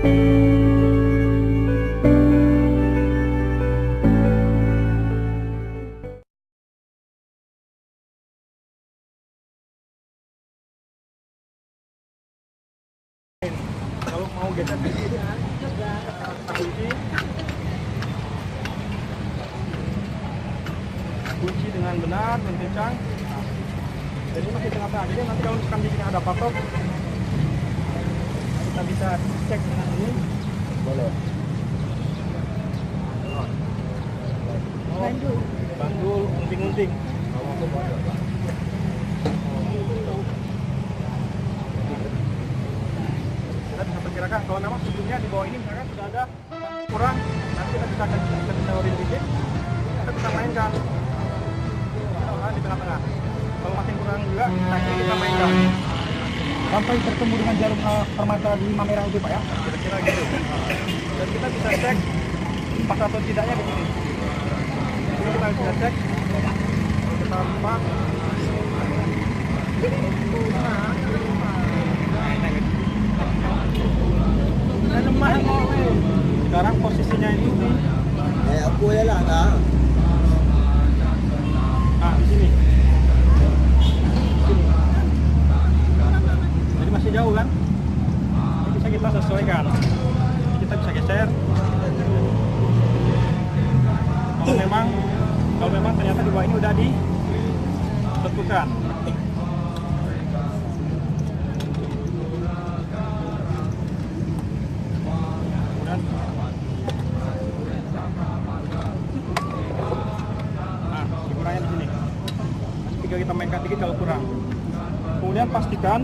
Kalau mau geser kunci dengan benar dan kencang. Jadi masih tengah-tengah. Jadi nanti kalau misalkan di sini ada patok, kita bisa cek dengan ini. Boleh. Bandul, unting-unting. Kita bisa perkirakan kalau memang sebelumnya di bawah ini misalkan sudah ada kurang, nanti kita bisa teorin dikit, kita bisa mainkan di tengah-tengah. Kalau makin kurang juga, nanti kita mainkan Sampai bertemu dengan jarum permata di 5 merah itu Pak ya? kira-kira gitu. Dan kita bisa cek pas atau tidaknya di sini. Jadi kita bisa cek, kita lupa. Sekarang posisinya itu di aku ya lah tak. di sini. Jadi masih jauh kan? Ini bisa kita sesuaikan. Kita bisa geser. Kalau memang ternyata di bawah ini udah ditentukan. Kurangnya di sini. Tinggal kita mainkan dikit kalau kurang. Kemudian pastikan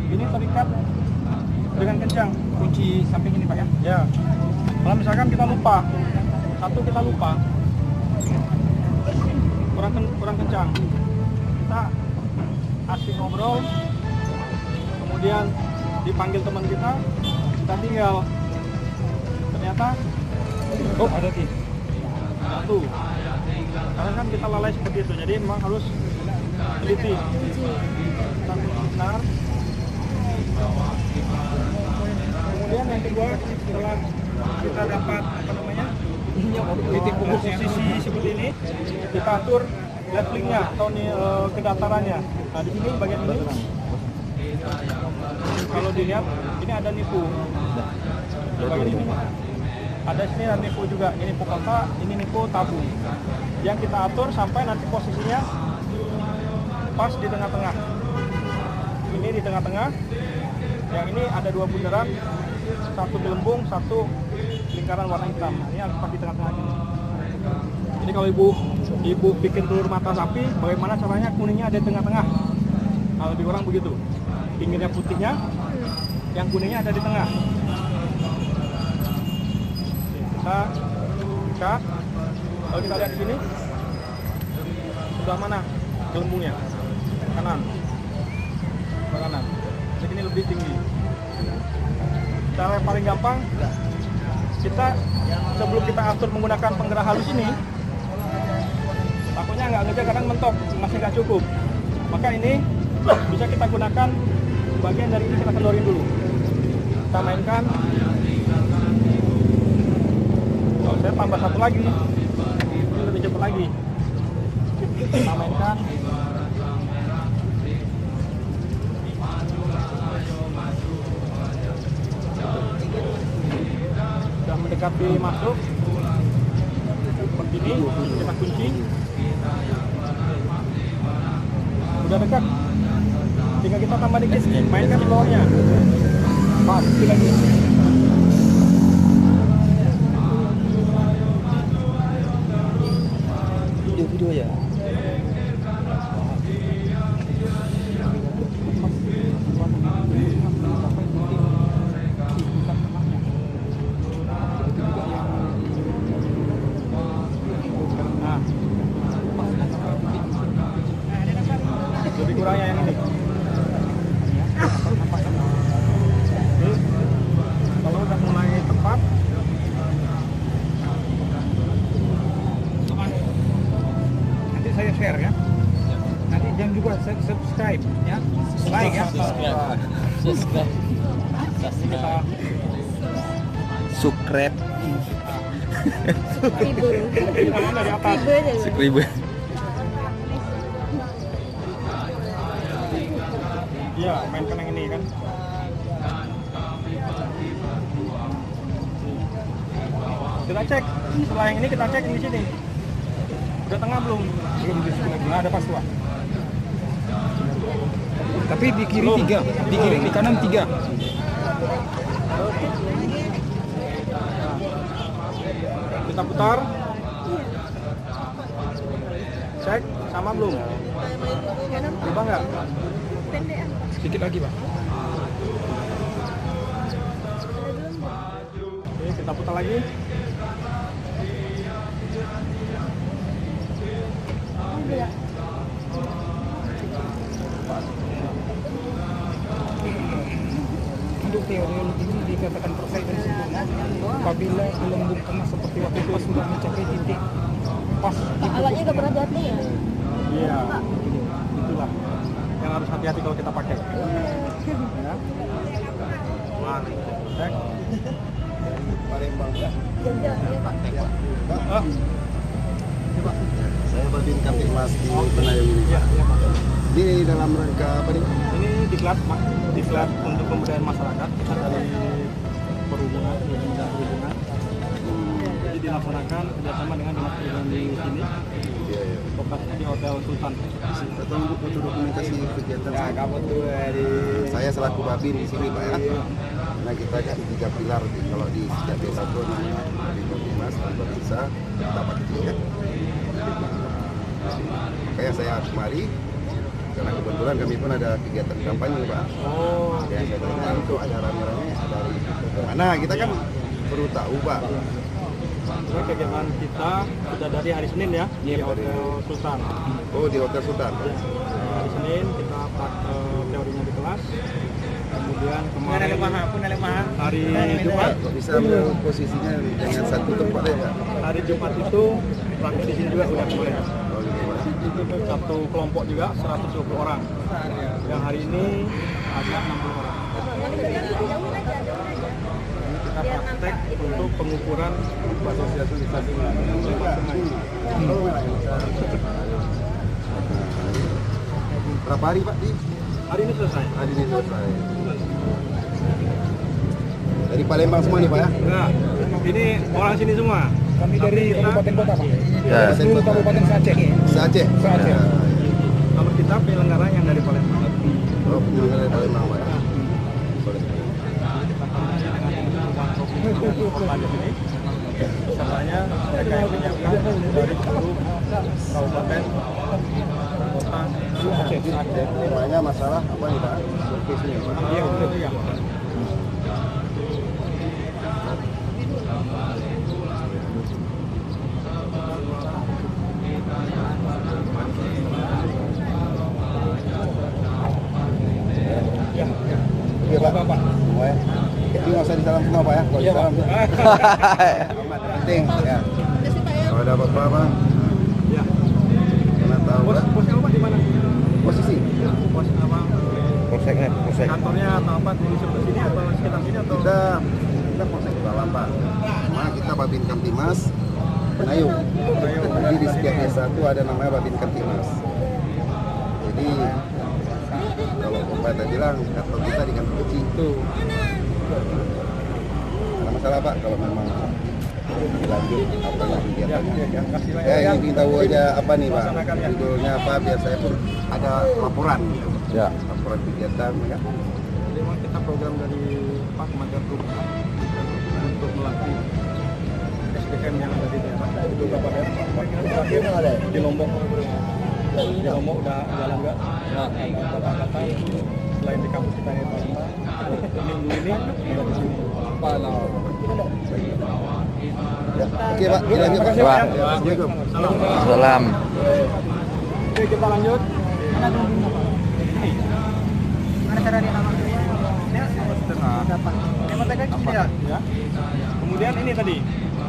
ini terikat dengan kencang kunci samping ini Pak ya. Ya. Kalau misalkan kita lupa, kita lupa, kurang kencang, kita asik ngobrol, kemudian dipanggil teman kita tinggal. Ternyata, ada sih. Satu. Karena kan kita lalai seperti itu, jadi memang harus teliti. Kita benar. Kemudian yang kedua, setelah kita dapat titik posisi seperti ini, kita atur levelingnya atau kedatarannya. Nah di sini bagian ini, kalau dilihat ini ada nipu. Di bagian ini ada sini ada nipu juga. Ini nipu kota, ini nipu tabung. Yang kita atur sampai nanti posisinya pas di tengah-tengah. Ini di tengah-tengah. Yang ini ada 2 bundaran, 1 gelembung, 1 lingkaran warna hitam. Ini harus pas di tengah-tengah ini. Jadi kalau ibu bikin telur mata sapi, bagaimana caranya kuningnya ada di tengah-tengah? Nah, lebih kurang begitu. Pinggirnya putihnya, yang kuningnya ada di tengah. Kita ikat. Kalau kita lihat di sini, sebelah mana gelembungnya? Kanan. Sebelah kanan. Jadi ini lebih tinggi. Cara yang paling gampang, kita sebelum kita atur menggunakan penggerak halus ini, takutnya nggak ngejar kadang mentok, masih nggak cukup. Maka ini bisa kita gunakan bagian dari ini, kita kendorin dulu. Kita mainkan. Kalau saya tambah 1 lagi, ini lebih cepat lagi. Kita mainkan. Sudah mendekati masuk seperti ini, kita kunci. Udah dekat, tinggal kita tambah dikit, mainkan di bawahnya. Pas, lagi. Video ya. Lebih kurangnya yang ini. Kalau udah mulai tepat, nanti saya share ya. Nanti jangan juga subscribe ya, like ya. Subscribe. Ini kita Sukret. Ribu. kita dari atas. Ribu aja. Sekribu. Iya, mainkan yang ini kan. Kita cek. Setelah yang ini kita cek di sini. Udah tengah belum? Belum di sini lagi. Nggak ada pas tua. Tapi di kiri 3, di kiri di kanan 3. Kita putar. Cek sama belum? Berubah nggak? Sedikit lagi, Pak. Oke, kita putar lagi. Untuk teori ini dikatakan terkait dan sempurna apabila gelembung kemas seperti waktu itu sudah mencapai titik pas di Alatnya nggak pernah jatuh ya? Iya, itulah yang harus hati-hati kalau kita pakai. Ya. Cek. Palembang. Jam-jam ya Pak. Oh, Saya Babin Kaptimas di Penayung ini. iya, iya, Pak. Ini dalam rangka apa nih? Ini diklat, Pak. Diklat untuk pemberdayaan masyarakat. Kita dari perhubungan, dinas perhubungan. Jadi dilaksanakan kerjasama dengan dinas perhubungan di sini. Iya, iya. Lokasinya di Hotel Sultan. Atau untuk foto dokumentasi kegiatan saya selaku Babin di sini, Pak ya. Nah kita kan 3 pilar kalau di setiap desa itu namanya Babin Kaptimas, Babin Desa, Tapak Kecil ya. Makanya saya kemari karena kebetulan kami pun ada kegiatan kampanye, Pak. Oh, Ya, saya tanya itu ada rame-rame dari mana kita kan perlu tahu, Pak. ini kegiatan kita sudah dari hari Senin ya di Hotel Sultan. Oh di Hotel Sultan. Hari Senin kita teorinya di kelas. Kemudian kemarin hari Jumat, Kok bisa ambil posisinya dengan satu tempat ya, Pak? hari Jumat itu praktek di sini juga sudah boleh. Oh, gitu, Pak. Satu kelompok juga 120 orang. Yang hari ini ada 60 orang. Ini kita praktek untuk pengukuran sosialisasi. Berapa hari, Pak? Hari ini selesai. Hari ini selesai. Dari Palembang semua nih, Pak ya? Enggak, ini orang sini semua. kami dari kabupaten kota, Pak. Ya. Seluruh kabupaten Aceh. Se-Aceh? Se-Aceh. Ya. Kalau kita penyelenggara yang dari Palembang. Oh, penyelenggara dari Palembang, Pak ya? Boleh. Kota di sini. Pesertanya mereka yang menyiapkan dari seluruh kabupaten, kota, Aceh. Temanya masalah apa nih, Pak? Surface-nya, Pak? Iya, betul ya. Oke, Pak. Semua ya. Jadi nggak usah disalam semua, Pak ya? Kalau Iya, Pak. disalam, amat penting ya. Kalau ada apa-apa, Ya. karena tahu Bos, Pak. bosnya apa di mana? Posisi. Bos apa? Polseknya, polsek. Kantornya atau apa di sebelah sini atau sekitar sini atau? Kita Polsek Dalam, Pak. Cuma kita Babin Kamtimas Penayung. Jadi di setiap desa itu ada namanya Babin Kamtimas. Jadi kalau Bapak tadi bilang kantor kita di kantor kecil itu. Ada masalah, Pak, kalau memang dilanjut apa yang kegiatannya ya. Kasih lah Ya, ya. ingin tahu aja apa nih, Pak? Laksanakan, ya. Judulnya apa biar saya pun ada laporan. Ya. Laporan kegiatan ya. Jadi memang kita program dari Pak Kementerian Perhubungan untuk melatih SDM yang ada di daerah. Itu beberapa daerah. Di Lombok. Di Lombok udah jalan nggak? Ya. Kata-kata selain di kampus kita ini Palembang, minggu ini ada di sini. Ya. Oke, Pak, dilanjut. Terima kasih, Pak. Ya, Assalamualaikum. Salam. Oke, kita lanjut. Mana cara dia nama? Ya. Kemudian ini tadi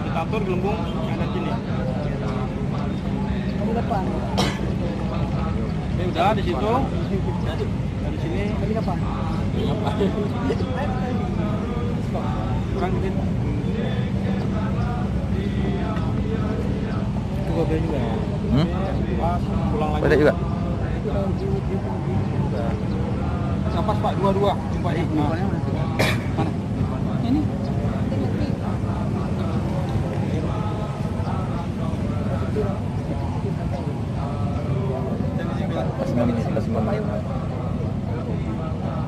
kita atur gelembung yang ada di sini. Di depan. Ini udah di situ. Dari sini. Ini apa? belakang dikit. Itu beda juga. Pas pulang lagi. Beda juga. Nah, pas Pak, dua-dua limpahnya. Nah. Mana? Ini.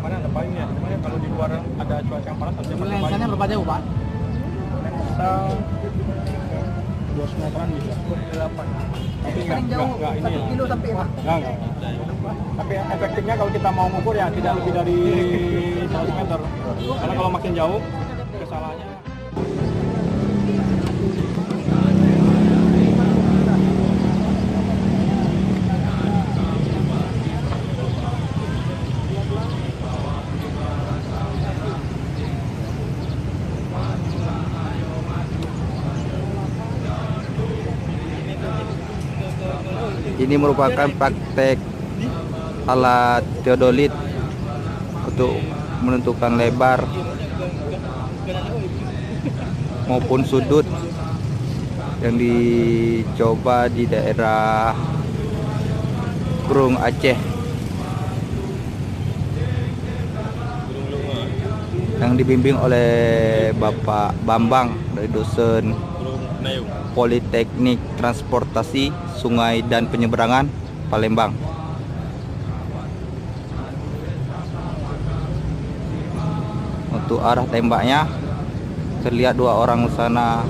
Mana ada payungnya? Sebenarnya kalau di luar ada cuaca yang panas harusnya pakai payung. Lensanya berapa jauh, Pak? Lensa 2 meteran bisa. 8. Tapi Paling jauh enggak ini 1 ya. kilo sampai, Pak. Enggak. Tapi efektifnya kalau kita mau ngukur ya tidak lebih dari 100 meter. Karena kalau makin jauh kesalahannya. Ini merupakan praktek alat teodolit untuk menentukan lebar maupun sudut yang dicoba di daerah Grung Aceh yang dibimbing oleh Bapak Bambang dari dosen Politeknik Transportasi Sungai dan Penyeberangan Palembang. Untuk arah tembaknya terlihat 2 orang sana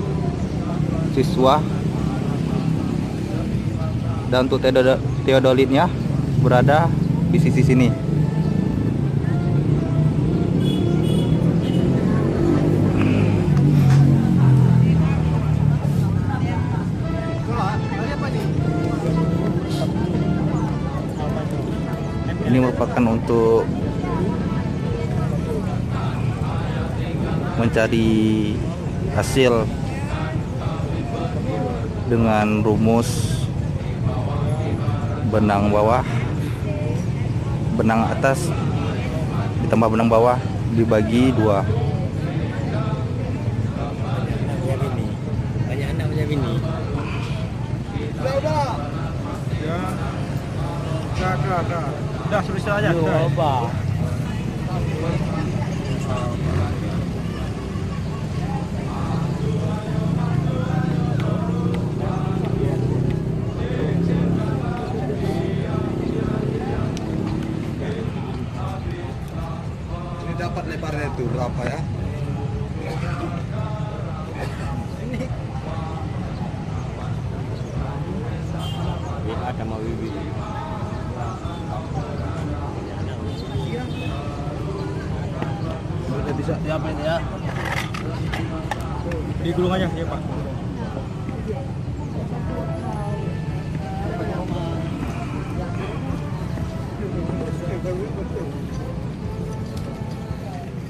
siswa, dan untuk teodolitnya berada di sisi sini. Ini merupakan untuk mencari hasil dengan rumus benang bawah, benang atas ditambah benang bawah dibagi 2. Banyak anak punya bini. Udah selesai aja. Coba. Ini dapat lebarnya itu berapa ya? Ada mau bibi. Udah bisa diapain ya? Digulung aja ya Pak.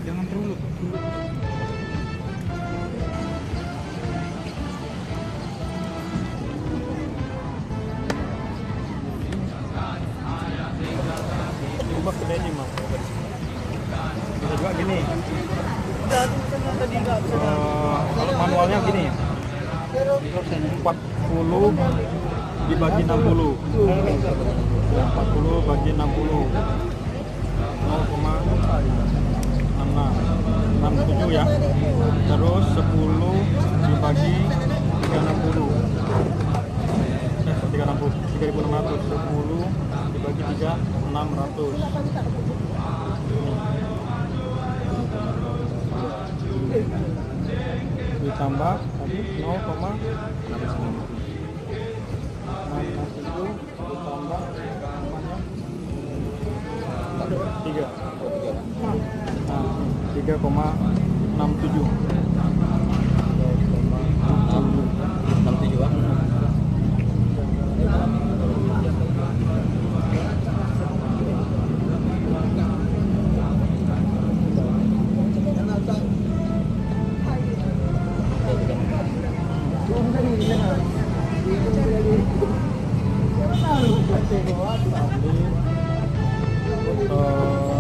Jangan terlalu. Coba ke sini Mas. Bisa juga gini. Kalau manualnya gini. 40 dibagi 60. 40 bagi 60. 0,67 ya. Terus 10 dibagi 360. 3.600. 10 dibagi 3, 600. Ditambah tadi 0,67 ditambah 3. Nah, 3,67. 67 ah.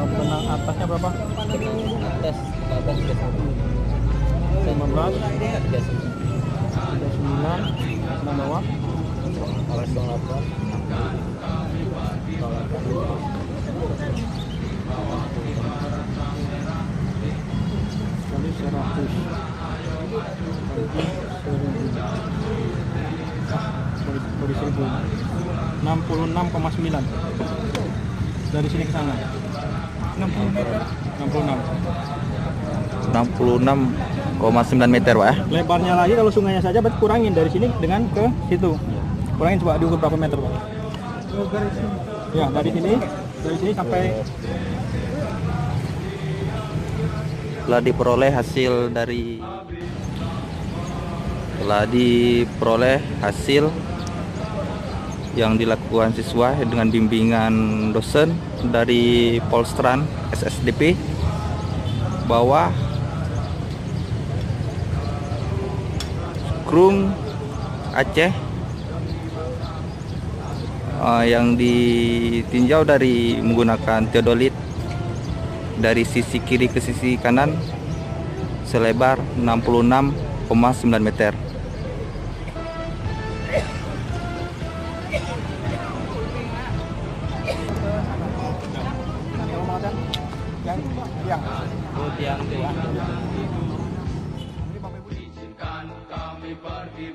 Benang atasnya berapa? Atas 14. 15, 39, dan bawah. Kali 100. Bagi 1000. 66,9 dari sini ke sana. 60 meter. 66. 66,9 meter Pak ya. Lebarnya lagi kalau sungainya saja berarti kurangin dari sini dengan ke situ. Kurangin coba diukur berapa meter, Pak? Oh, garis ini. Ya, dari sini sampai Telah diperoleh hasil yang dilakukan siswa dengan bimbingan dosen dari Polstran SSDP bahwa Krung Aceh yang ditinjau dari menggunakan teodolit dari sisi kiri ke sisi kanan selebar 66,9 meter. yang tiang. Izinkan kami pergi